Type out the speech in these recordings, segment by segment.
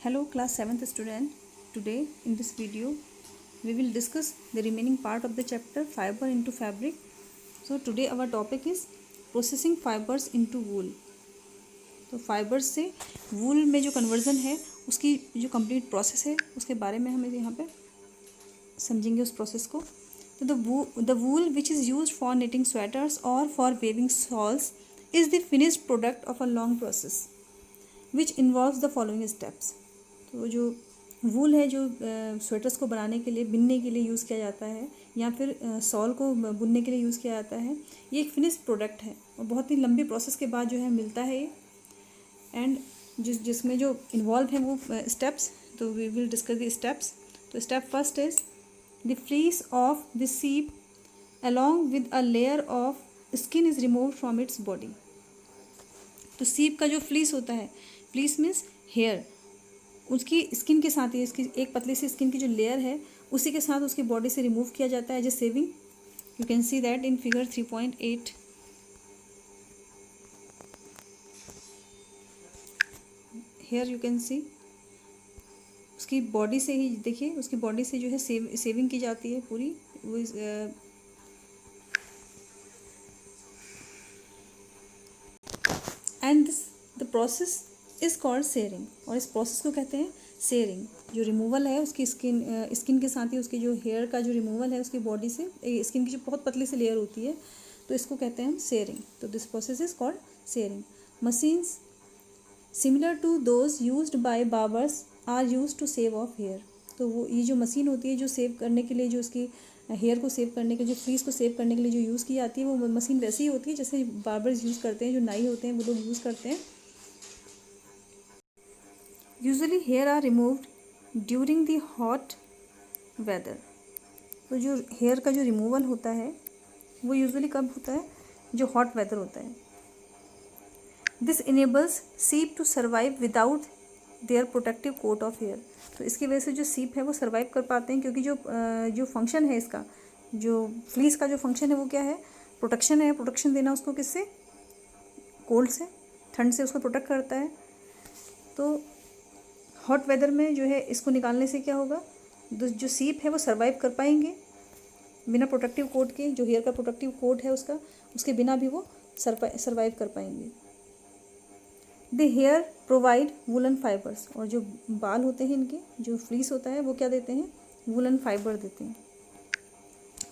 Hello class 7th student. Today in this video we will discuss the remaining part of the chapter fiber into fabric. So today our topic is processing fibers into wool. तो fibres से वूल में जो conversion है उसकी जो complete process है उसके बारे में हम यहाँ पे समझेंगे उस प्रोसेस को. तो the wool which is used for knitting sweaters और for weaving shawls is the finished product of a long process which involves the following steps. तो जो वूल है जो स्वेटर्स को बनाने के लिए बिनने के लिए यूज़ किया जाता है या फिर शॉल को बुनने के लिए यूज़ किया जाता है, ये एक फिनिश्ड प्रोडक्ट है और बहुत ही लंबी प्रोसेस के बाद जो है मिलता है ये. एंड जिसमें जो इन्वॉल्व है वो स्टेप्स, तो we will discuss the steps. तो step first is the fleece of the sheep along with a layer of skin is removed from its body. तो सीप का जो फ्लीस होता है, फ्लीस मीन्स हेयर, उसकी स्किन के साथ ही इसकी एक पतली सी स्किन की जो लेयर है उसी के साथ उसकी बॉडी से रिमूव किया जाता है as a shaving. You can see that in figure 3.8. Here you can see उसकी बॉडी से ही, देखिए उसकी बॉडी से जो है सेविंग की जाती है पूरी. वो and this the process is called sharing. और इस प्रोसेस को कहते हैं सेयरिंग. जो रिमूवल है उसकी स्किन के साथ ही उसकी जो हेयर का जो रिमूवल है उसकी बॉडी से, स्किन की जो बहुत पतली सी लेयर होती है, तो इसको कहते हैं हम सेयरिंग. तो this process is called shearing. Machines similar to those used by barbers are used to shave off hair. तो वो ये जो मशीन होती है जो सेव करने के लिए, जो उसकी हेयर को सेव करने के, जो फ्रीज को सेव करने के लिए जो यूज़ की जाती है, वो मशीन वैसी ही होती है जैसे बार्बर्स यूज़ करते हैं, जो नाई होते हैं वो लोग यूज़ करते हैं. Usually hair are removed during the hot weather. तो जो हेयर का जो रिमूवल होता है वो यूजुअली कब होता है, जो हॉट वेदर होता है. This enables sheep to survive without their protective coat of hair. तो इसकी वजह से जो सीप है वो सर्वाइव कर पाते हैं, क्योंकि जो फंक्शन है इसका, जो फ्लीस का जो फंक्शन है वो क्या है, प्रोटेक्शन है. प्रोटेक्शन देना उसको किससे, कोल्ड से, ठंड से उसको प्रोटेक्ट करता है. तो हॉट वेदर में जो है इसको निकालने से क्या होगा, जो सीप है वो सर्वाइव कर पाएंगे बिना प्रोटेक्टिव कोट के. जो हेयर का प्रोटेक्टिव कोट है उसका, उसके बिना भी वो सर्वाइव कर पाएंगे. The hair provide woollen fibres. और जो बाल होते हैं इनके, जो फ्लीस होता है वो क्या देते हैं, वुलन फाइबर देते हैं.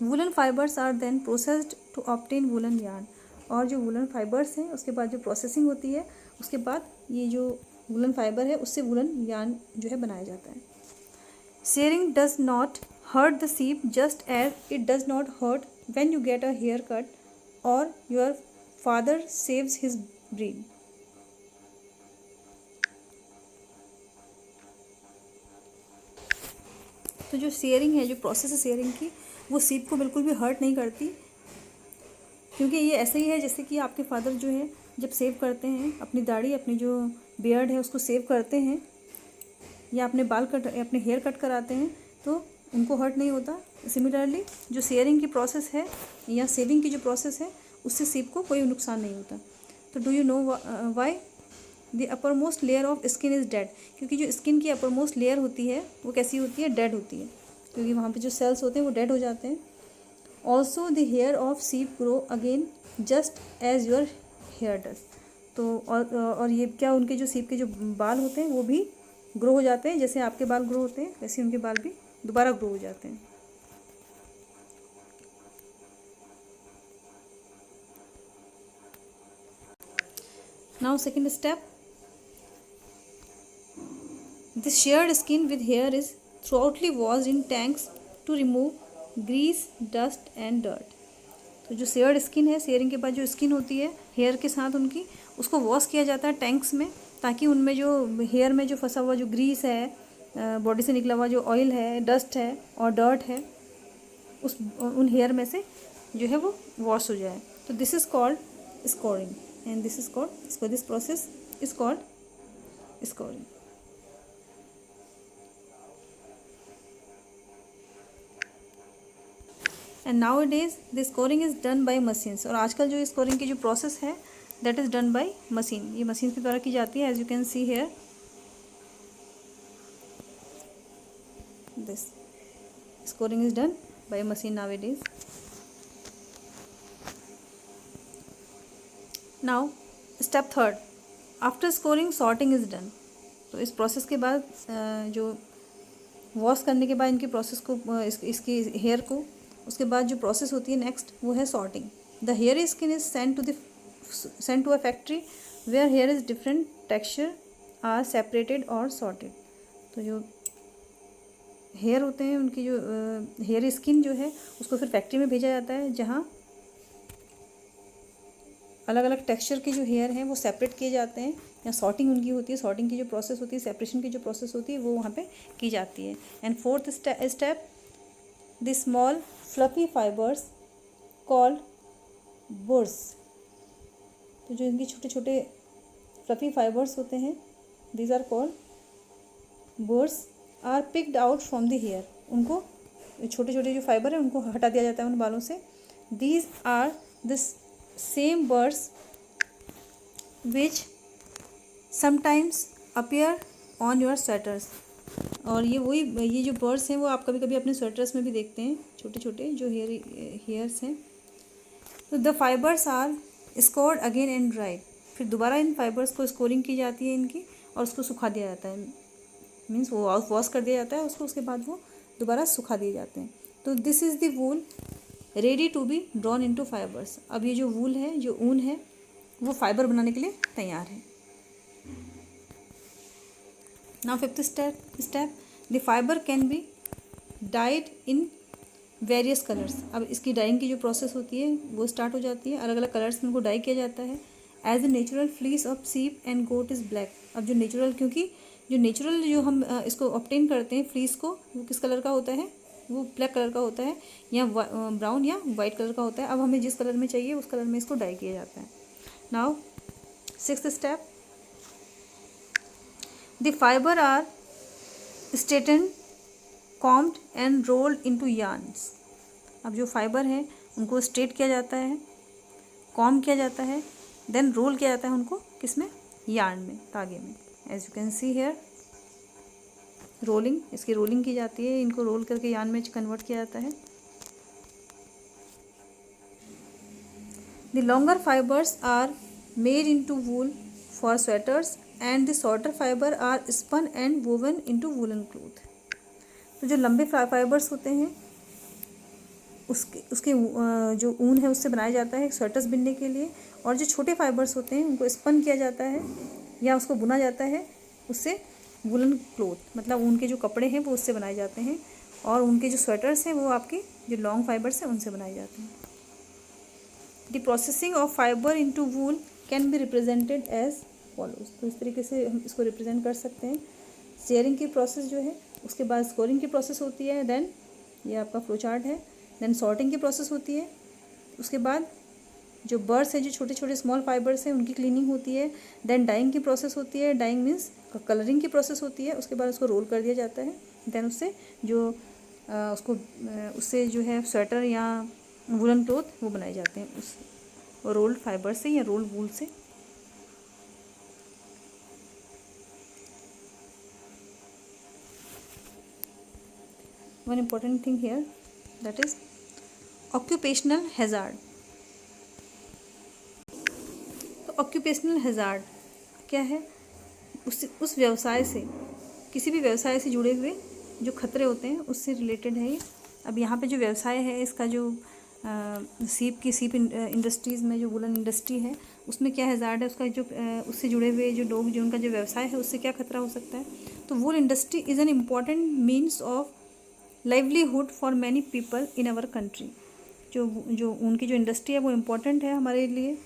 Woollen fibres are then processed to obtain woollen yarn. और जो वुलन फाइबर्स हैं उसके बाद जो प्रोसेसिंग होती है उसके बाद ये जो वुलन फाइबर है उससे वुलन यार्न जो है बनाया जाता है. Shearing does not hurt the sheep just as it does not hurt when you get a hair cut और your father shaves his beard. तो जो सेयरिंग है, जो प्रोसेस है सेयरिंग की, वो सीप को बिल्कुल भी हर्ट नहीं करती, क्योंकि ये ऐसे ही है जैसे कि आपके फादर जो है जब सेव करते हैं अपनी दाढ़ी, अपनी जो बियर्ड है उसको सेव करते हैं, या अपने बाल कट, अपने हेयर कट कराते हैं, तो उनको हर्ट नहीं होता. सिमिलरली जो सेयरिंग की प्रोसेस है या सेविंग की जो प्रोसेस है उससे सीप को कोई नुकसान नहीं होता. तो do you know why the upper most layer of skin is dead. क्योंकि जो स्किन की अपर मोस्ट लेयर होती है वो कैसी होती है, डेड होती है, क्योंकि वहाँ पे जो सेल्स होते हैं वो डेड हो जाते हैं. Also the hair of sheep grow again just as your hair does. तो और ये क्या, उनके जो सीप के जो बाल होते हैं वो भी ग्रो हो जाते हैं, जैसे आपके बाल ग्रो होते हैं वैसे उनके बाल भी दोबारा ग्रो हो जाते हैं. Now second step, this sheared skin with hair is thoroughly washed in tanks to remove grease, dust and dirt. तो जो शेयर्ड स्किन है, शेयरिंग के बाद जो स्किन होती है हेयर के साथ उनकी, उसको वॉश किया जाता है टैंक्स में, ताकि उनमें जो हेयर में जो फंसा हुआ जो ग्रीस है, बॉडी से निकला हुआ जो ऑयल है, डस्ट है और डर्ट है, उन हेयर में से जो है वो वॉश हो जाए. तो this is called scouring and this is called, this process is called scouring. And nowadays the scouring is done by machines. और आजकल जो स्कोरिंग की जो प्रोसेस है that is done by machine. ये मशीन के द्वारा की जाती है, as you can see here. this. Scoring is done by a machine nowadays. Now step third, after scoring sorting is done. तो इस प्रोसेस के बाद जो वॉश करने के बाद इनकी प्रोसेस को इसकी हेयर को, उसके बाद जो प्रोसेस होती है नेक्स्ट वो है sorting. The hair skin is sent to a factory where hair is different texture are separated और सॉर्टेड. तो जो हेयर होते हैं उनकी जो हेयर स्किन जो है उसको फिर फैक्ट्री में भेजा जाता है जहाँ अलग अलग टेक्सचर के जो हेयर हैं वो सेपरेट किए जाते हैं. या सॉर्टिंग उनकी होती है, सॉर्टिंग की जो प्रोसेस होती है, सेपरेशन की जो प्रोसेस होती है वो वहाँ पे की जाती है. And fourth step, the small fluffy fibres called burrs. तो जो इनके छोटे छोटे फ्लफी फाइबर्स होते हैं these are called burrs are picked out from the hair. उनको छोटे छोटे जो फाइबर है उनको हटा दिया जाता है उन बालों से. These are the same birds which sometimes appear on your sweaters. और ये जो बर्ड्स हैं वो आप कभी कभी अपने स्वेटर्स में भी देखते हैं, छोटे छोटे जो हेयर्स हैं. तो the fibres are scoured again and dried. फिर दोबारा इन फाइबर्स को स्कोरिंग की जाती है इनकी और उसको सुखा दिया जाता है. मीन्स वो वॉश कर दिया जाता है उसको, उसके बाद वो दोबारा सुखा दिए जाते हैं. तो this is the wool ready to be drawn into fibres. अब ये जो वूल है, जो ऊन है, वो फाइबर बनाने के लिए तैयार है. Now fifth step, the fibre can be died in various colours. अब इसकी डाइंग की जो प्रोसेस होती है वो स्टार्ट हो जाती है. अलग अलग कलर्स में उनको डाई किया जाता है. As the natural fleece of sheep and goat is black. अब जो नेचुरल, क्योंकि जो नेचुरल जो हम इसको ऑब्टेन करते हैं फ्लीस को, वो किस कलर का होता है, वो ब्लैक कलर का होता है या ब्राउन या वाइट कलर का होता है. अब हमें जिस कलर में चाहिए उस कलर में इसको डाई किया जाता है. Now sixth step, the fibre are straightened, combed and rolled into yarns. अब जो फाइबर हैं उनको स्ट्रेट किया जाता है, कॉम किया जाता है, देन रोल किया जाता है उनको किसमें, यार्न में, धागे में. As you can see here rolling, इसकी रोलिंग की जाती है, इनको रोल करके यार्न में कन्वर्ट किया जाता है. The longer fibres are made into wool for sweaters and the shorter fibre are spun and woven into woollen cloth. तो जो लंबे फाइबर्स होते हैं उसके जो ऊन है उससे बनाया जाता है स्वेटर्स बिनने के लिए. और जो छोटे फाइबर्स होते हैं उनको स्पन किया जाता है या उसको बुना जाता है उससे वुलन क्लॉथ, मतलब ऊन के जो कपड़े हैं वो उससे बनाए जाते हैं. और उनके जो स्वेटर्स हैं वो आपके जो लॉन्ग फाइबर्स हैं उनसे बनाए जाते हैं. The processing of fibre into wool can be represented as follows. तो इस तरीके से हम इसको रिप्रेजेंट कर सकते हैं. शेयरिंग की प्रोसेस जो है, उसके बाद स्कोरिंग की प्रोसेस होती है, देन ये आपका फ्लो चार्ट है, देन सॉर्टिंग की प्रोसेस होती है, उसके बाद जो बर्ड्स हैं, जो छोटे छोटे स्मॉल फाइबर्स हैं, उनकी क्लीनिंग होती है, देन डाइंग की प्रोसेस होती है, डाइंग मीन्स कलरिंग की प्रोसेस होती है, उसके बाद उसको रोल कर दिया जाता है, देन उससे जो उससे जो है स्वेटर या वुलन क्लॉथ वो बनाए जाते हैं उस रोल्ड फाइबर से या रोल्ड वूल से. One important thing here, that is occupational hazard. तो ऑक्यूपेशनल हैजार्ड क्या है, उस व्यवसाय से, किसी भी व्यवसाय से जुड़े हुए जो खतरे होते हैं उससे रिलेटेड है ये. अब यहाँ पे जो व्यवसाय है इसका जो सीप इंडस्ट्रीज़ में जो वुलन इंडस्ट्री है उसमें क्या हैजार्ड है, उसका जो उससे जुड़े हुए जो लोग, जो उनका जो व्यवसाय है उससे क्या खतरा हो सकता है. तो wool industry is an important means of livelihood for many people in our country. जो उनकी जो इंडस्ट्री है वो इम्पॉर्टेंट है हमारे लिए,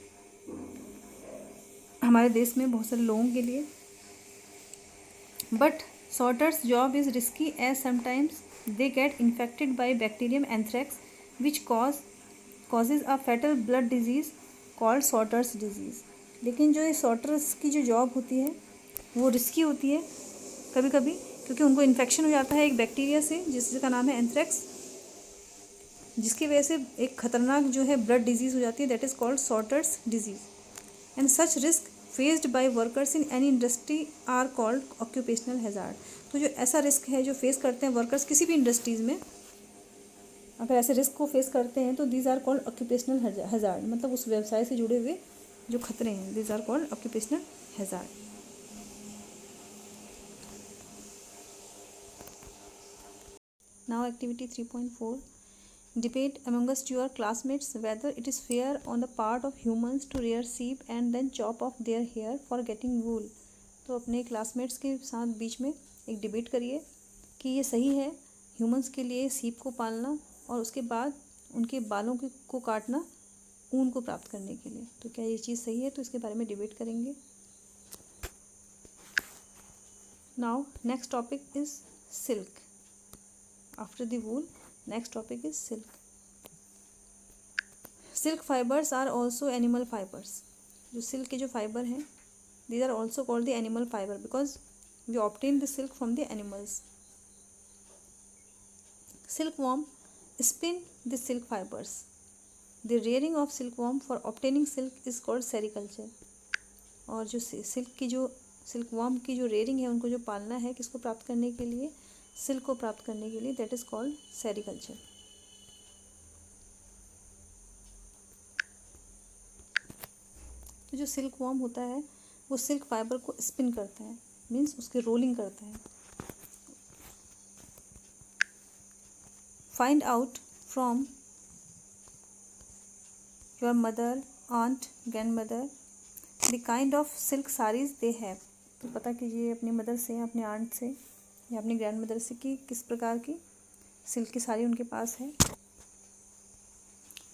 हमारे देश में बहुत सारे लोगों के लिए. But sorter's job is risky as sometimes they get infected by bacterium anthrax which causes a fatal blood disease called sorter's disease. लेकिन जो ये सॉर्टर्स की जो जॉब होती है वो रिस्की होती है कभी कभी, क्योंकि उनको इन्फेक्शन हो जाता है एक बैक्टीरिया से जिसका नाम है एंथ्रेक्स, जिसकी वजह से एक खतरनाक जो है ब्लड डिजीज़ हो जाती है, that is called sorter's disease. And such risk faced by workers in any industry are called occupational hazard. तो जो ऐसा रिस्क है जो फेस करते हैं वर्कर्स किसी भी इंडस्ट्रीज़ में, अगर ऐसे रिस्क को फेस करते हैं तो these are called occupational hazard, मतलब उस व्यवसाय से जुड़े हुए जो खतरे हैं, these are called occupational hazard. Now activity 3.4, debate amongst your classmates whether it is fair on the part of humans to rear sheep and then chop off their hair for getting wool। तो अपने classmates के साथ बीच में एक debate करिए कि ये सही है ह्यूमंस के लिए सीप को पालना और उसके बाद उनके बालों को काटना ऊन को प्राप्त करने के लिए। तो क्या ये चीज़ सही है? तो इसके बारे में डिबेट करेंगे। Now next topic is silk. After the wool next topic is silk. Silk fibres are also animal fibres. जो सिल्क के जो फाइबर हैं these are also called the animal fibre because we obtain the silk from the animals. Silkworm spin the silk fibers. The rearing of silkworm for obtaining silk is called sericulture। और जो silkworm की जो rearing है उनको जो पालना है किसको प्राप्त करने के लिए, सिल्क को प्राप्त करने के लिए, दैट इज कॉल्ड सेरिकल्चर। तो जो सिल्कवॉर्म होता है वो सिल्क फाइबर को स्पिन करता है, मीन्स उसके रोलिंग करता है। Find out from your mother, aunt, grandmother the kind of silk saris they have. तो पता कीजिए अपनी मदर से, अपने आंट से या अपनी ग्रैंडमदर से कि किस प्रकार की सिल्क की साड़ी उनके पास है।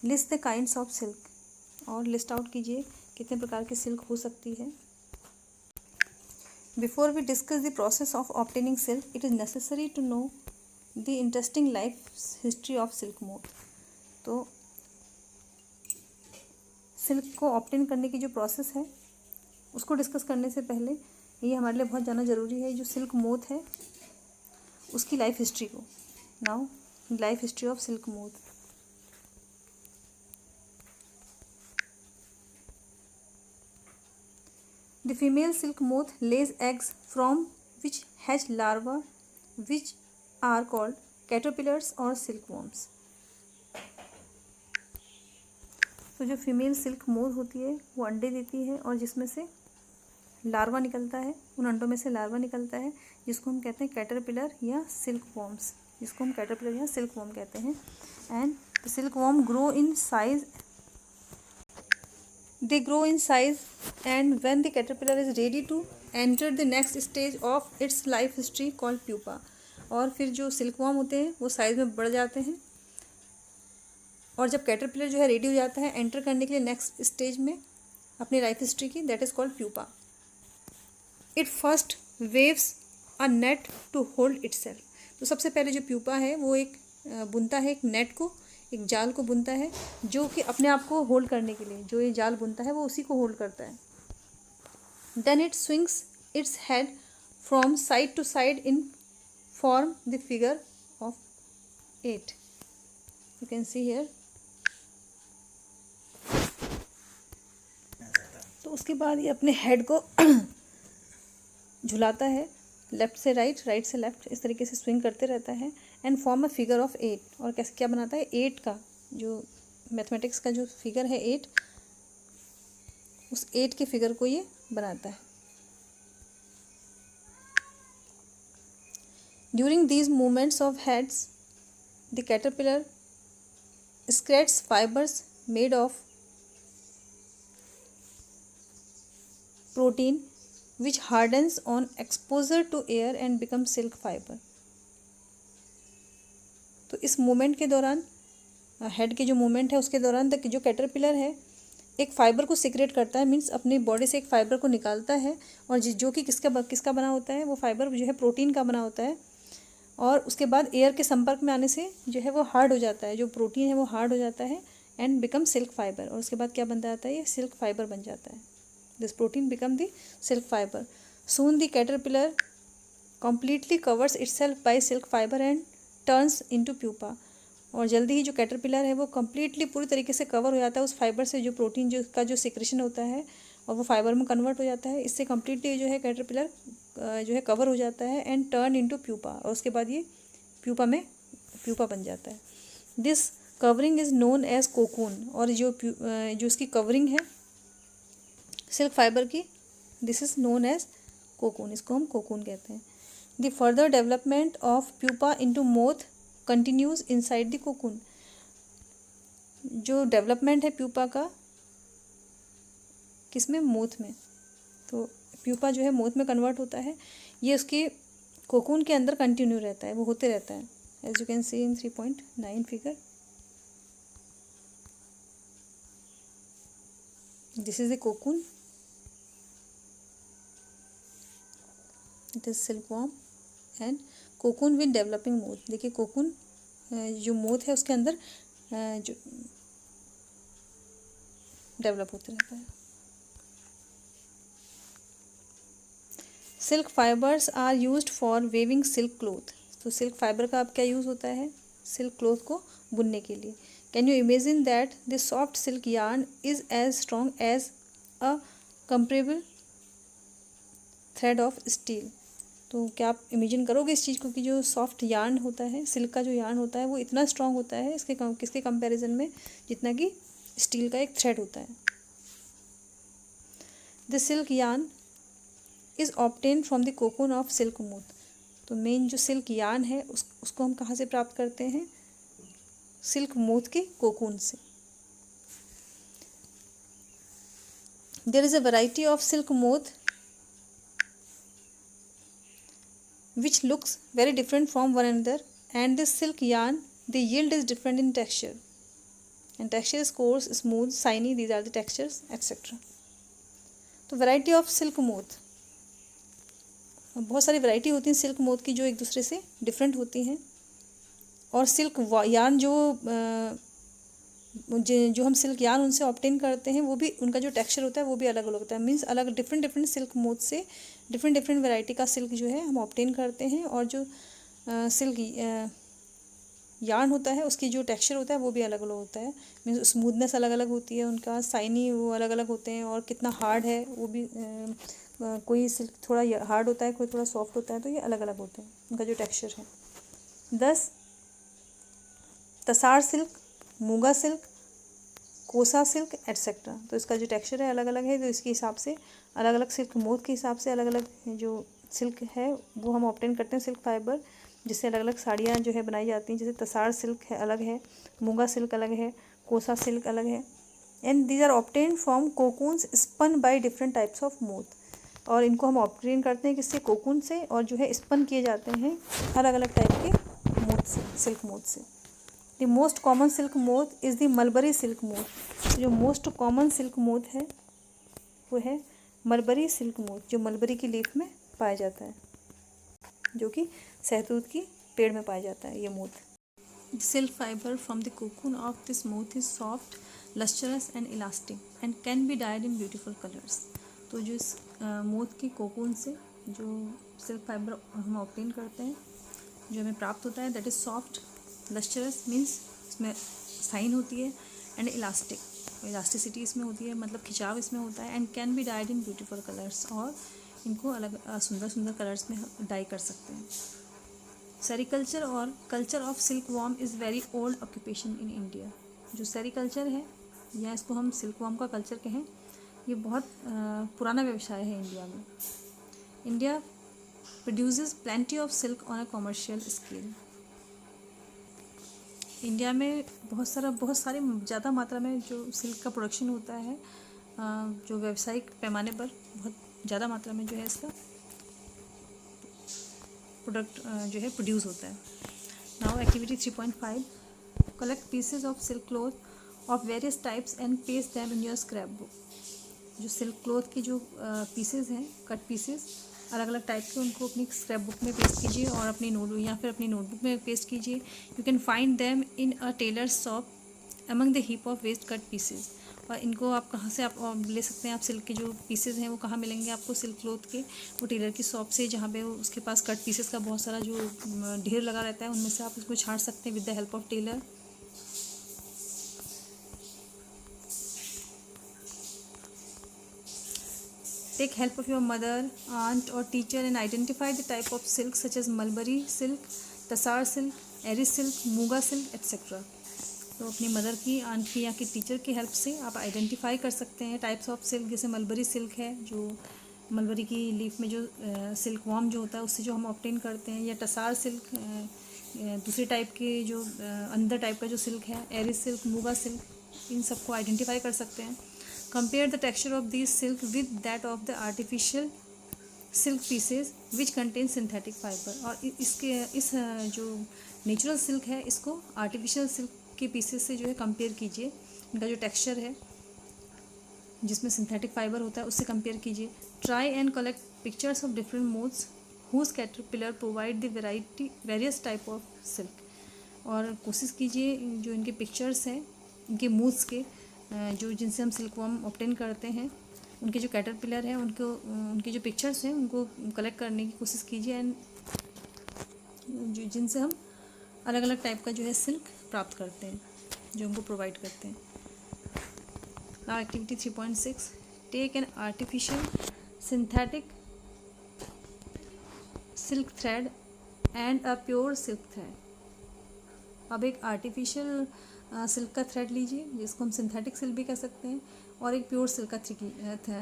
List the kinds of silk, और लिस्ट आउट कीजिए कितने प्रकार की सिल्क हो सकती है। Before we discuss the process of obtaining silk it is necessary to know the interesting life history of silk moth. तो सिल्क को ऑब्टेन करने की जो प्रोसेस है उसको डिस्कस करने से पहले ये हमारे लिए बहुत जानना ज़रूरी है जो सिल्क मोथ है उसकी लाइफ हिस्ट्री को। Now life history of silk moth. The female silk moth lays eggs from which hatch larvae which are called caterpillars or silkworms। तो जो फीमेल सिल्क मोथ होती है वो अंडे देती है और जिसमें से लार्वा निकलता है, उन अंडों में से लार्वा निकलता है जिसको हम कहते हैं कैटरपिलर या सिल्क वॉर्म्स, जिसको हम कैटरपिलर या सिल्क वॉर्म कहते हैं। And the silk warm grow in size, they grow in size and when the caterpillar is ready to enter the next stage of its life history called pupa। और फिर जो silk worm होते हैं वो size में बढ़ जाते हैं और जब कैटरपिलर जो है रेडी हो जाता है एंटर करने के लिए नेक्स्ट स्टेज में अपनी लाइफ हिस्ट्री की, that is called pupa. It first weaves a net to hold itself. तो सबसे पहले जो प्यूपा है वो एक बुनता है, एक नेट को, एक जाल को बुनता है जो कि अपने आप को होल्ड करने के लिए, जो ये जाल बुनता है वो उसी को होल्ड करता है। Then it swings its head from side to side in form the figure of 8। You can see here. तो उसके बाद ये अपने हेड को झुलाता है लेफ़्ट से राइट, राइट से लेफ़्ट, इस तरीके से स्विंग करते रहता है and form a figure of 8। और कैसे क्या बनाता है, 8 का जो मैथमेटिक्स का जो फिगर है 8, उस 8 के फिगर को ये बनाता है। During these movements of heads the caterpillar secretes fibres made of protein which hardens on exposure to air and becomes silk fiber। तो इस मूवमेंट के दौरान, हेड के जो मूवमेंट है उसके दौरान तक जो कैटरपिलर है एक फ़ाइबर को सिक्रेट करता है, मीन्स अपनी बॉडी से एक फ़ाइबर को निकालता है और जो कि किसका बना होता है, वो फ़ाइबर जो है प्रोटीन का बना होता है। और उसके बाद एयर के संपर्क में आने से जो है वो हार्ड हो जाता है, जो प्रोटीन है वो हार्ड हो जाता है एंड बिकम सिल्क फाइबर। और उसके बाद क्या बन जाता है, ये सिल्क फाइबर बन जाता है। This protein become the silk fiber. Soon the caterpillar completely covers itself by silk fiber and turns into pupa। और जल्दी ही जो कैटरपिलर है वो कम्प्लीटली पूरी तरीके से कवर हो जाता है उस फाइबर से, जो प्रोटीन जो का जो सिक्रेशन होता है और वो फाइबर में कन्वर्ट हो जाता है। इससे कम्प्लीटली जो है कैटरपिलर जो है कवर हो जाता है एंड टर्न इनटू प्यूपा, और उसके बाद ये प्यूपा बन जाता है। This covering is known as cocoon, और जो इसकी कवरिंग है सिल्क फाइबर की, this is known as cocoon, इसको हम कोकून कहते हैं। The further development of pupa into moth continues inside the cocoon. जो डेवलपमेंट है प्यूपा का किसमें, मोथ में, तो प्यूपा जो है मोथ में कन्वर्ट होता है, ये उसके कोकून के अंदर कंटिन्यू रहता है, वो होते रहता है। As you can see in 3.9 figure, this is a cocoon, it is silkworm and cocoon with developing moth. देखिए कोकून जो मोथ है उसके अंदर जो डेवलप होते रहता है। Silk fibres are used for weaving silk cloth. तो सिल्क फाइबर का अब क्या यूज़ होता है, सिल्क क्लोथ को बुनने के लिए। Can you imagine that this soft silk yarn is as strong as a comparable thread of steel. तो क्या आप इमेजिन करोगे इस चीज़ को कि जो सॉफ्ट यार्न होता है, सिल्क का जो यार्न होता है वो इतना स्ट्रॉन्ग होता है किसके कंपैरिजन में, जितना कि स्टील का एक थ्रेड होता है। The silk yarn is obtain from the cocoon of silk moth. तो मेन जो सिल्क यार्न है उसको हम कहाँ से प्राप्त करते हैं, सिल्क मोथ के कोकून से। There is a variety of silk moth which looks very different from one another, and this silk yarn, the yield is different in texture, and texture is coarse, smooth, shiny, these are the textures etc. तो variety of silk moth, बहुत सारी variety होती हैं silk moth की जो एक दूसरे से डिफरेंट होती हैं, और सिल्क यार्न जो हम सिल्क यार्न उनसे ऑब्टेन करते हैं वो भी, उनका जो टेक्सचर होता है वो भी अलग अलग होता है। मीन्स अलग डिफरेंट सिल्क मोथ से डिफरेंट वैरायटी का सिल्क जो है हम ऑब्टेन करते हैं, और जो सिल्क यार्न होता है उसकी जो टेक्सचर होता है वो भी अलग अलग होता है। मीन्स स्मूथनेस अलग अलग होती है उनका, साइनी वो अलग अलग होते हैं, और कितना हार्ड है वो भी, कोई सिल्क थोड़ा हार्ड होता है, कोई थोड़ा सॉफ्ट होता है, तो ये अलग अलग होते हैं उनका जो टेक्सचर है। 10 तसार सिल्क, मूंगा सिल्क, कोसा सिल्क एट्सेट्रा। तो इसका जो टेक्सचर है अलग अलग है, तो इसके हिसाब से अलग अलग सिल्क मोथ के हिसाब से अलग अलग जो सिल्क है वो हम ऑब्टेन करते हैं सिल्क फाइबर, जिससे अलग अलग साड़ियाँ जो है बनाई जाती हैं। जैसे तसार सिल्क है अलग है, मूंगा सिल्क अलग है, कोसा सिल्क अलग है, and these are obtain from cocoons spun by different types of moth. और इनको हम ऑब्टेन करते हैं किससे, कोकून से, और जो है स्पन किए जाते हैं अलग अलग टाइप के मोथ से, सिल्क मोथ से। The most common silk moth is the mulberry silk moth. जो मोस्ट कॉमन सिल्क मोथ है वो है मलबरी सिल्क मोथ, जो मलबरी की लीफ में पाया जाता है, जो कि सहतूत की पेड़ में पाया जाता है ये moth. Silk fibre from the cocoon of this moth is soft, lustrous and elastic and can be died in beautiful colours. तो जो इस मोथ के कोकून से जो सिल्क फाइबर हम ऑब्टेन करते हैं, जो हमें प्राप्त होता है, that is soft, lustrous means इसमें साइन होती है, एंड इलास्टिक, इलास्टिसिटी इसमें होती है, मतलब खिंचाव इसमें होता है, and can be died in beautiful colours, और इनको अलग सुंदर कलर्स में डाई कर सकते हैं। सेरिकल्चर और culture of silk warm is very old occupation in India. जो सेरिकल्चर है, या इसको हम सिल्क वॉर्म का कल्चर कहें, ये बहुत पुराना व्यवसाय है इंडिया में। India produces plenty of silk on a commercial scale. India में बहुत सारी ज़्यादा मात्रा में जो सिल्क का प्रोडक्शन होता है, जो व्यावसायिक पैमाने पर बहुत ज़्यादा मात्रा में जो है इसका प्रोडक्ट जो है प्रोड्यूस होता है। Now activity 3.5, collect pieces of silk cloth of various types and paste them in your scrap book. जो सिल्क क्लॉथ की जो पीसेज हैं, कट पीसेज अलग अलग टाइप के, उनको अपनी स्क्रैप बुक में पेस्ट कीजिए, और अपनी नोटबुक में पेस्ट कीजिए। You can find them in a tailor's shop among the heap of waste cut pieces. और इनको आप कहाँ से आप ले सकते हैं, आप सिल्क के जो पीसेज हैं वो कहाँ मिलेंगे आपको, सिल्क क्लॉथ के वो टेलर की शॉप से, जहाँ पे उसके पास कट पीसेज का बहुत सारा जो ढेर लगा रहता है, उनमें से आप इसको छांट सकते हैं with the help of tailor. Take help of your mother, aunt or teacher and identify the type of silk such as mulberry silk, tasar silk, eri silk, muga silk etcetera. तो अपनी मदर की, आंट की या कि टीचर की हेल्प से आप identify कर सकते हैं टाइप्स ऑफ सिल्क। जैसे मलबरी सिल्क है, जो मलबरी की लीफ में जो सिल्क वॉर्म जो होता है उससे जो हम ऑब्टेन करते हैं, या टसार सिल्क दूसरी टाइप के जो अंदर टाइप का जो सिल्क है, एरी सिल्क, मूगा सिल्क, इन सबको आइडेंटिफाई कर सकते हैं। Compare the texture of this silk with that of the artificial silk pieces which contain synthetic fibre. और इसके इस जो नेचुरल सिल्क है इसको आर्टिफिशियल सिल्क के पीसेस से जो है कंपेयर कीजिए। इनका जो टेक्सचर है जिसमें सिंथेटिक फाइबर होता है उससे कंपेयर कीजिए। Try and collect pictures of different moths whose caterpillar provide the various type of silk. और कोशिश कीजिए जो इनके पिक्चर्स हैं इनके मूव्स के जो जिनसे हम सिल्क वॉर्म ऑब्टेन करते हैं, उनके जो कैटरपिलर हैं उनको उनके जो पिक्चर्स हैं उनको कलेक्ट करने की कोशिश कीजिए, एंड जो जिनसे हम अलग अलग टाइप का जो है सिल्क प्राप्त करते हैं, जो उनको प्रोवाइड करते हैं। Now activity 3.6, take an artificial synthetic silk thread and a pure silk thread. अब एक आर्टिफिशियल सिल्क का थ्रेड लीजिए जिसको हम सिंथेटिक सिल्क भी कह सकते हैं, और एक प्योर सिल्क का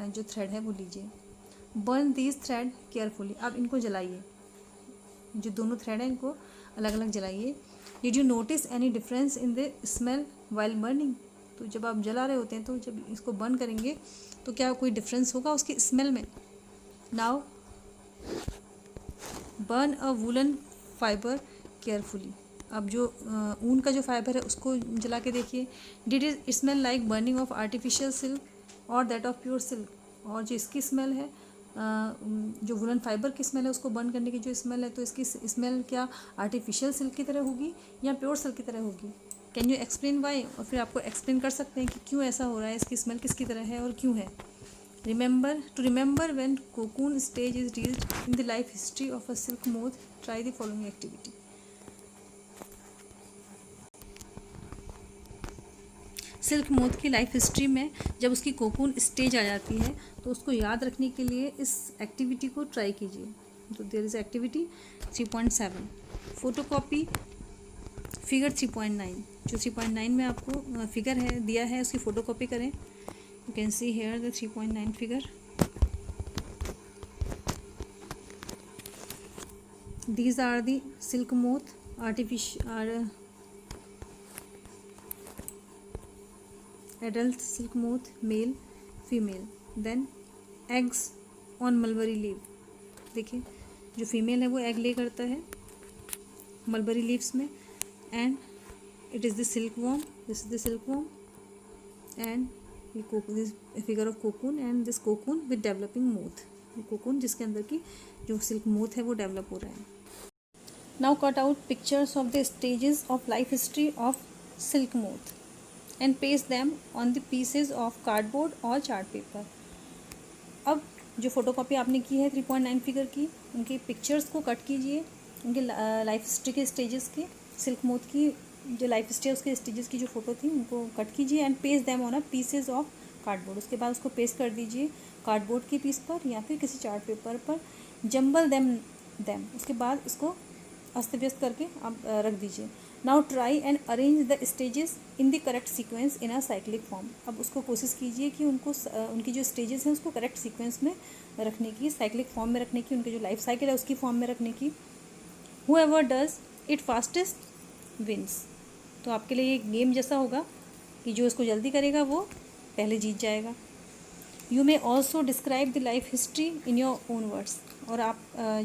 जो थ्रेड है वो लीजिए। Burn these thread carefully. अब इनको जलाइए, जो दोनों थ्रेड हैं इनको अलग अलग जलाइए। Did you notice any difference in the smell while burning. तो जब आप जला रहे होते हैं तो जब इसको बर्न करेंगे तो क्या कोई डिफरेंस होगा उसकी स्मेल में। नाउ बर्न अ वूलन फाइबर केयरफुली। अब जो ऊन का जो फाइबर है उसको जला के देखिए। Did it smell like burning of artificial silk और दैट ऑफ प्योर सिल्क। और जो इसकी स्मेल है जो वुलन फाइबर की स्मेल है उसको बर्न करने की जो स्मेल है, तो इसकी स्मेल क्या आर्टिफिशियल सिल्क की तरह होगी या प्योर सिल्क की तरह होगी। Can you explain why. और फिर आपको एक्सप्लेन कर सकते हैं कि क्यों ऐसा हो रहा है, इसकी स्मेल किसकी तरह है और क्यों है। Remember when cocoon stage is reached in the life history of a silk moth, try the following activity. Silk moth की लाइफ हिस्ट्री में जब उसकी कोकून स्टेज आ जाती है तो उसको याद रखने के लिए इस एक्टिविटी को ट्राई कीजिए। तो there is activity 3.7, photocopy figure 3.9। जो 3.9 में आपको फिगर है दिया है उसकी फ़ोटोकॉपी करें। You can see here the 3.9 figure. These are the silk moth artificial adult silk moth, male, female. Then eggs on mulberry leaf. देखिए जो फीमेल है वो एग ले करता है मलबरी लीव्स में, and it is the silk warm, this is the silk warm, and this figure of cocoon and this cocoon with developing moth. Cocoon जिसके अंदर की जो सिल्क मोथ है वो डेवलप हो रहा है। Now cut out pictures of the stages of life history of silk moth and paste them on the pieces of cardboard or chart paper. अब जो फोटोकॉपी आपने की है 3.9 फिगर की, उनके पिक्चर्स को कट कीजिए, उनके लाइफ हिस्ट्री के स्टेजेस के, सिल्क मोथ की जो लाइफ हिस्ट्री है उसके स्टेजेस की जो फोटो थी उनको कट कीजिए, and paste them on a pieces of cardboard. उसके बाद उसको पेस्ट कर दीजिए कार्डबोर्ड के पीस पर या फिर किसी चार्ट पेपर पर। जम्बल देम उसके बाद इसको अस्त व्यस्त करके आप रख दीजिए। Now try and arrange the stages in the correct sequence in a cyclic form. अब उसको कोशिश कीजिए कि उनको उनकी जो स्टेजेस हैं उसको करेक्ट सीक्वेंस में रखने की, साइक्लिक फॉर्म में रखने की, उनकी जो लाइफ साइकिल है उसकी फॉर्म में रखने की। Whoever does it fastest wins. तो आपके लिए ये गेम जैसा होगा कि जो इसको जल्दी करेगा वो पहले जीत जाएगा। You may also describe the life history in your own words. और आप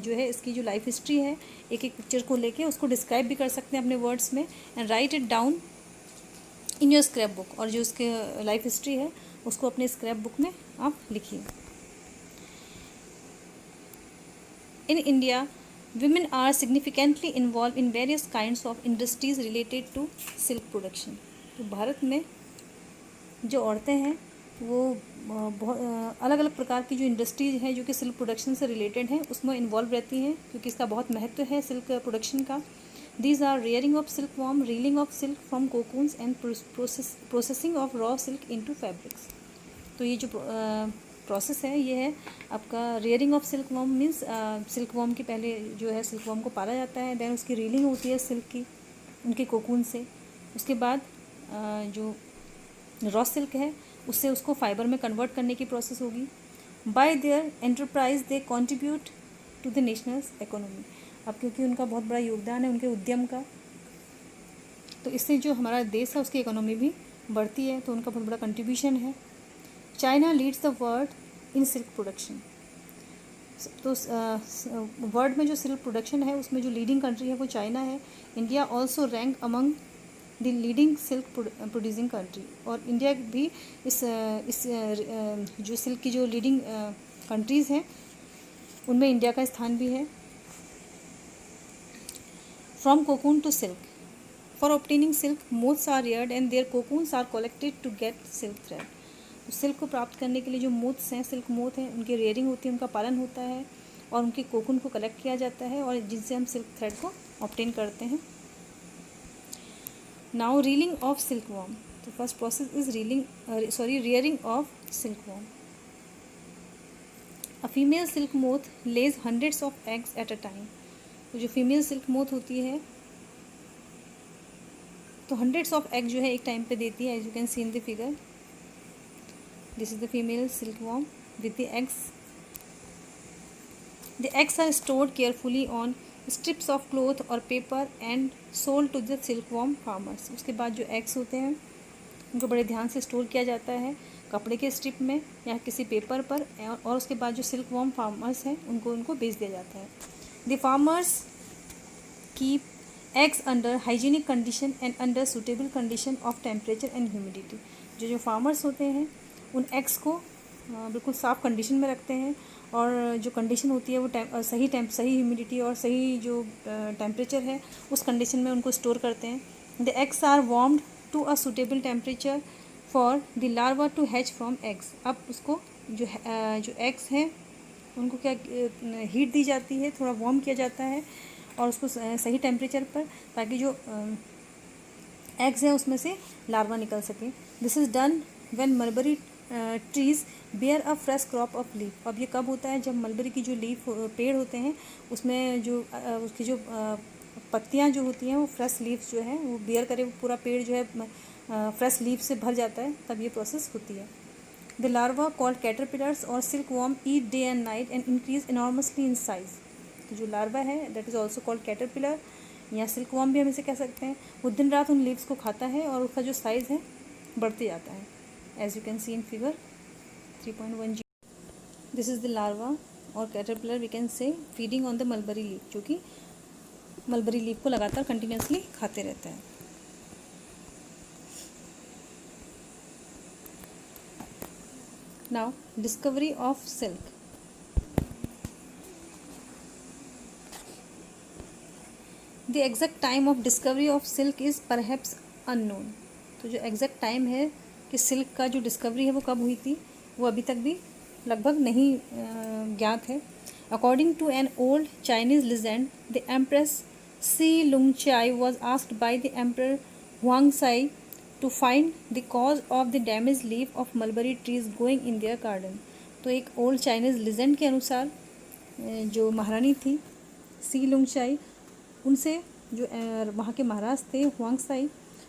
जो है इसकी जो लाइफ हिस्ट्री है एक एक पिक्चर को लेके उसको डिस्क्राइब भी कर सकते हैं अपने वर्ड्स में, and right it down in your scrap book. और जो उसके लाइफ हिस्ट्री है उसको अपने स्क्रैप बुक में आप लिखिए। In India women are significantly involved in various kinds of industries related to silk production. तो भारत में जो औरतें हैं वो बहुत अलग अलग प्रकार की जो इंडस्ट्रीज हैं जो कि सिल्क प्रोडक्शन से रिलेटेड हैं उसमें इन्वॉल्व रहती हैं, क्योंकि इसका बहुत महत्व है सिल्क प्रोडक्शन का। These are rearing of silk worm, reeling of silk from cocoons and processing of raw silk into fabrics. तो ये जो प्रोसेस है ये है आपका rearing of silk worm. Means silk worm की पहले जो है सिल्क वॉर्म को पाला जाता है, देन उसकी रीलिंग होती है सिल्क की, उनके कोकून से। उसके बाद जो रॉ सिल्क है उससे उसको फाइबर में कन्वर्ट करने की प्रोसेस होगी। By their enterprise they contribute to the national economy. अब क्योंकि उनका बहुत बड़ा योगदान है उनके उद्यम का, तो इससे जो हमारा देश है उसकी इकोनॉमी भी बढ़ती है, तो उनका बहुत बड़ा कंट्रीब्यूशन है। China leads the world in silk production. तो वर्ल्ड में जो सिल्क प्रोडक्शन है उसमें जो लीडिंग कंट्री है वो चाइना है। India also rank among the leading silk producing country. और इंडिया भी इस जो सिल्क की जो लीडिंग कंट्रीज़ हैं उनमें इंडिया का स्थान भी है। From cocoon to silk. For obtaining silk moths are reared and their cocoons are collected to get silk thread. तो सिल्क को प्राप्त करने के लिए जो मोथ्स हैं, सिल्क मोथ हैं, उनकी रेयरिंग होती है, उनका पालन होता है और उनके कोकून को कलेक्ट किया जाता है और जिनसे हम सिल्क थ्रेड को ऑब्टेन करते हैं। Now reeling of silk worm. तो first process is rearing of silk worm. A female silk moth lays hundreds of eggs at a time. तो जो फीमेल सिल्क मोथ होती है तो हंड्रेड्स ऑफ एग जो है एक टाइम पे देती है, as you can see in the figure. This is the female silk worm with the eggs. The eggs are stored carefully on strips of cloth और paper and sold to the silk worm farmers. उसके बाद जो eggs होते हैं उनको बड़े ध्यान से स्टोर किया जाता है कपड़े के स्ट्रिप में या किसी पेपर पर, और उसके बाद जो सिल्क वॉर्म फार्मर्स हैं उनको बेच दिया जाता है। The farmers keep eggs under hygienic condition and under suitable condition of temperature and humidity. जो फार्मर्स होते हैं उन एग्स को बिल्कुल साफ़ कंडीशन में रखते हैं और जो कंडीशन होती है वो सही ह्यूमिडिटी और सही जो टेम्परेचर है उस कंडीशन में उनको स्टोर करते हैं। The eggs are warmed to a suitable temperature for the larva to hatch from eggs. अब उसको जो एग्स हैं उनको क्या हीट दी जाती है, थोड़ा वार्म किया जाता है और उसको सही टेम्परेचर पर, ताकि जो एग्स हैं उसमें से लार्वा निकल सके। This is done when mulberry trees bear a fresh crop of leaf. अब ये कब होता है? जब मलबरी की जो लीफ पेड़ होते हैं उसमें जो उसकी जो पत्तियां जो होती हैं वो फ्रेश लीव्स जो है वो बेयर करे, पूरा पेड़ जो है फ्रेश लीफ से भर जाता है, तब ये प्रोसेस होती है। द लार्वा कॉल्ड कैटरपिलर्स और silk worm eat day and night and increase enormously in size. तो जो लार्वा है that is also called caterpillar या सिल्क वॉर्म भी हम इसे कह सकते हैं, वो दिन रात उन लीव्स को खाता है और उसका जो साइज़ है बढ़ते जाता है, as you can see in figure 3.1G। This is the larva और caterpillar we can say feeding on the mulberry leaf, जो कि मलबरी लीफ को लगातार कंटिन्यूसली खाते रहता है। Now discovery of silk. The exact time of discovery of silk is perhaps unknown. तो जो एग्जैक्ट टाइम है कि सिल्क का जो डिस्कवरी है वो कब हुई थी वो अभी तक भी लगभग नहीं ज्ञात है। According to an old Chinese legend the empress Si Lungchai was asked by the emperor Huangsai to find the cause of the damage leaf of mulberry trees growing in their garden. तो एक old Chinese legend के अनुसार जो महारानी थी सी लुंगचाई, उनसे जो वहाँ के महाराज थे हुआंगसाई,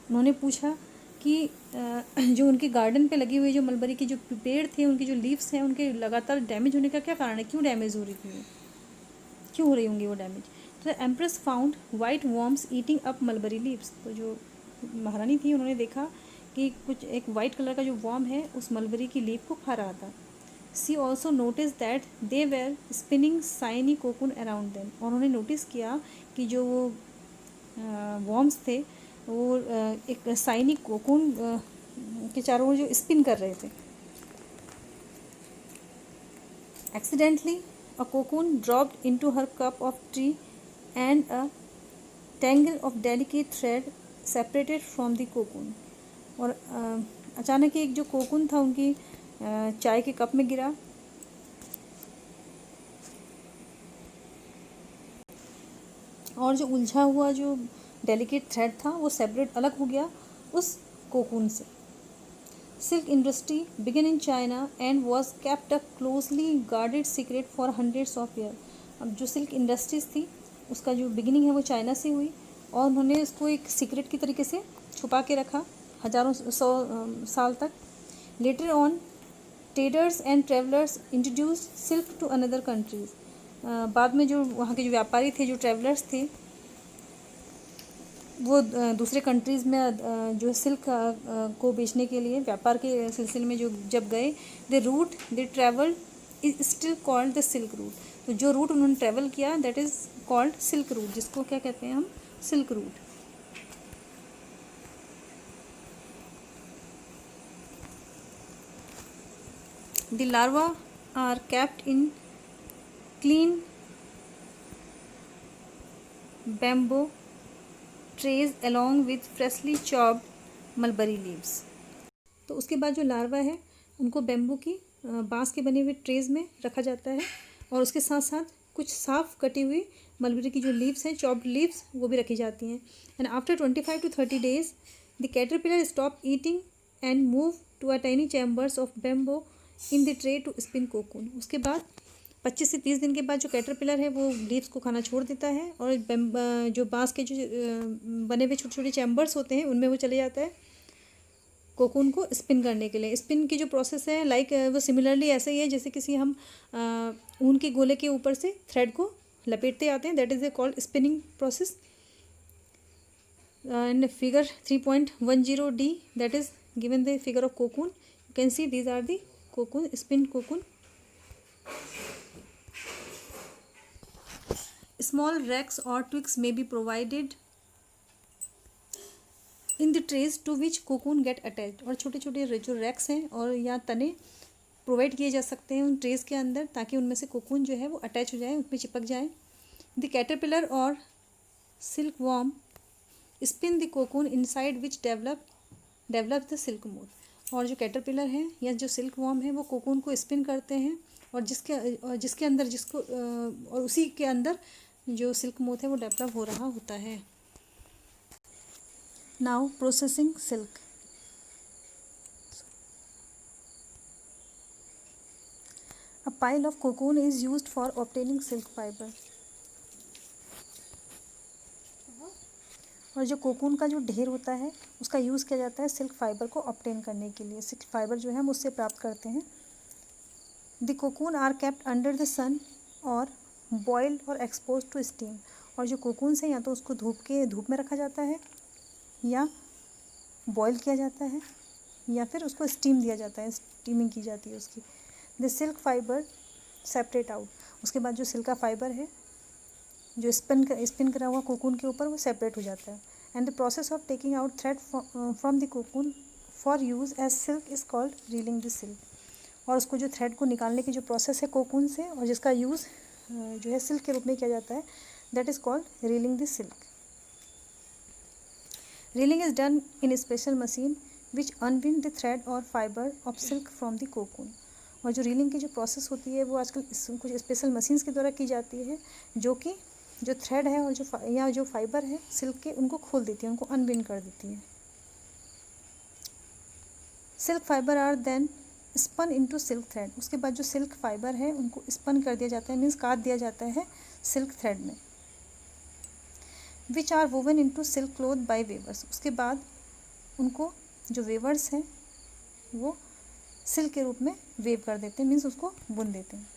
उन्होंने पूछा कि जो उनके गार्डन पे लगी हुई जो मलबरी की जो पेड़ थे उनकी जो लीव्स हैं उनके लगातार डैमेज होने का क्या कारण है, क्यों डैमेज हो रही थी, क्यों हो रही होंगी वो डैमेज। तो empress found white worms eating up mulberry leaves. तो जो महारानी थी उन्होंने देखा कि कुछ एक वाइट कलर का जो वॉर्म है उस मलबरी की लीफ को खा रहा था। She also notice that they were spinning shiny cocoon around them. और उन्होंने नोटिस किया कि जो वो वॉर्म्स थे वो एक साइनी कोकून के चारों ओर जो स्पिन कर रहे थे। Accidentally a cocoon dropped into her cup of tree and a tangle of delicate thread separated from the cocoon. और अचानक एक जो कोकून था उनकी चाय के कप में गिरा और जो उलझा हुआ जो डेलिकेट थ्रेड था वो सेपरेट अलग हो गया उस कोकून से। Silk industry begin in China and was kept a closely guarded secret for hundreds of year. अब जो सिल्क इंडस्ट्रीज थी उसका जो बिगिनिंग है वो चाइना से हुई और उन्होंने इसको एक सीक्रेट की तरीके से छुपा के रखा हज़ारों साल तक। Later on traders and travellers introduce silk to another countries. बाद में जो वहाँ के जो व्यापारी थे, जो ट्रेवलर्स थे, वो दूसरे कंट्रीज़ में जो सिल्क को बेचने के लिए व्यापार के सिलसिले में जो जब गए, the route they travelled is still called the silk route. तो जो रूट उन्होंने ट्रेवल किया that is called silk route, जिसको क्या कहते हैं हम, silk route. The larva are kept in clean bamboo trays along with freshly chopped mulberry leaves. तो उसके बाद जो लार्वा है उनको बैम्बू की बांस के बने हुए ट्रेज में रखा जाता है और उसके साथ साथ कुछ साफ कटी हुई मलबरी की जो लीव्स हैं, चॉप्ड लीव्स, वो भी रखी जाती हैं। And after 25 to 30 days the caterpillar stop eating and move to a tiny chambers of bamboo in the tray to spin cocoon. उसके बाद 25 से 30 दिन के बाद जो कैटरपिलर है वो लीव्स को खाना छोड़ देता है और जो बांस के जो बने हुए छोटे छोटे चैम्बर्स होते हैं उनमें वो चले जाता है कोकून को स्पिन करने के लिए। स्पिन की जो प्रोसेस है लाइक वो सिमिलरली ऐसे ही है जैसे किसी हम ऊन के गोले के ऊपर से थ्रेड को लपेटते आते हैं, that is a called spinning process. In figure 3.10d that is given the figure of cocoon, you can see these are the cocoon, spin cocoon. Small racks or twigs may be provided in the trays to which cocoon get attached। और छोटे छोटे जो racks हैं और या तने provide किए जा सकते हैं उन ट्रेस के अंदर ताकि उनमें से कोकून जो है वो अटैच हो जाए, उसमें चिपक जाए। द कैटरपिलर और silk worm spin the cocoon inside which develop the silk moth. और जो कैटरपिलर है या जो सिल्क वॉर्म है वो कोकून को स्पिन करते हैं और जिसके अंदर और उसी के अंदर जो सिल्क मोथ है वो डेवलप हो रहा होता है। Now processing silk. A pile of cocoon is used for obtaining silk fibre. और जो कोकून का जो ढेर होता है उसका यूज़ किया जाता है सिल्क फाइबर को ऑब्टेन करने के लिए। सिल्क फाइबर जो है हम उससे प्राप्त करते हैं। The cocoon are kept under the sun और बॉइल्ड और एक्सपोज टू स्टीम। और जो कोकून्स हैं या तो उसको धूप में रखा जाता है या बॉयल किया जाता है या फिर उसको स्टीम दिया जाता है, स्टीमिंग की जाती है उसकी। The silk fibre separate out. उसके बाद जो सिल्क का फाइबर है जो स्पिन करा हुआ कोकून के ऊपर वो सेपरेट हो जाता है। And the process of taking out thread from the cocoon for use as silk is called reeling the silk. और उसको जो थ्रेड को निकालने की जो प्रोसेस है कोकून से और जिसका यूज़ जो है सिल्क के रूप में किया जाता है that is called reeling the silk. Reeling is done in special machine which unwind the thread और fibre of silk from the cocoon. और जो रीलिंग की जो प्रोसेस होती है वो आजकल कुछ स्पेशल मशीन्स के द्वारा की जाती है जो कि जो थ्रेड है और जो फाइबर है सिल्क के उनको खोल देती है, उनको अनविंड कर देती है। Silk fibre are then spun into silk thread. उसके बाद जो सिल्क फाइबर है उनको स्पन कर दिया जाता है, मीन्स काट दिया जाता है सिल्क थ्रेड में। Which are woven into silk cloth by weavers. उसके बाद उनको जो वेवर्स हैं वो सिल्क के रूप में वेव कर देते हैं, मीन्स उसको बुन देते हैं।